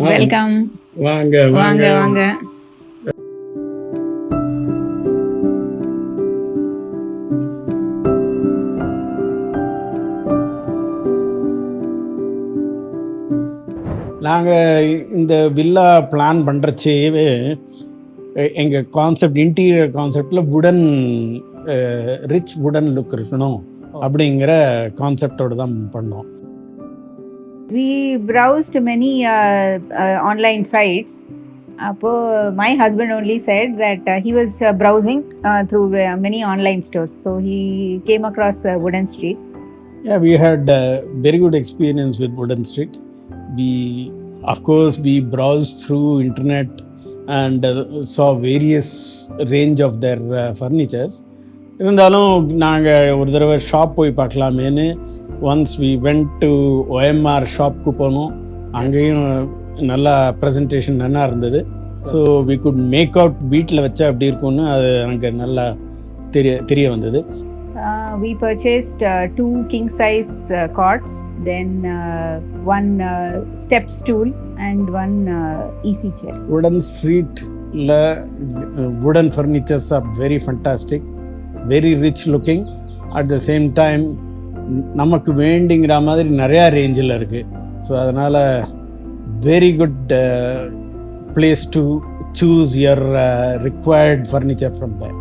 Welcome. வாங்க வாங்க வாங்க. நாங்கள் இந்த வில்லா பிளான் பண்ணுறச்சேவே எங்கள் கான்செப்ட் இன்டீரியர் கான்செப்டில் ரிச் வுடன் லுக் இருக்கணும் அப்படிங்கிற கான்செப்டோடு தான் பண்ணோம். We browsed many online sites. My husband only said that he was browsing through many online stores. So he came across Wooden Street. Yeah, we had a very good experience with Wooden Street. Of course, we browsed through internet and saw various range of their furnitures. இருந்தாலும் நாங்கள் ஒரு தடவை shop போய் பார்க்கலாமேன்னு once we went to OMR ஷாப்க்கு போனோம். அங்கேயும் நல்லா ப்ரெசன்டேஷன் நல்லா இருந்தது. So we could make out வீட்டில் வச்சா அப்படி இருக்கும்னு அது எனக்கு நல்லா தெரிய வந்தது. We purchased 2 king size cots, then 1 step stool and 1 easy chair. Wooden Street wooden furnitures are very fantastic, very rich looking. At the same time நமக்கு வேண்டிங்கிற மாதிரி நிறையா ரேஞ்சில் இருக்குது. ஸோ அதனால் very good place to choose your required furniture from there.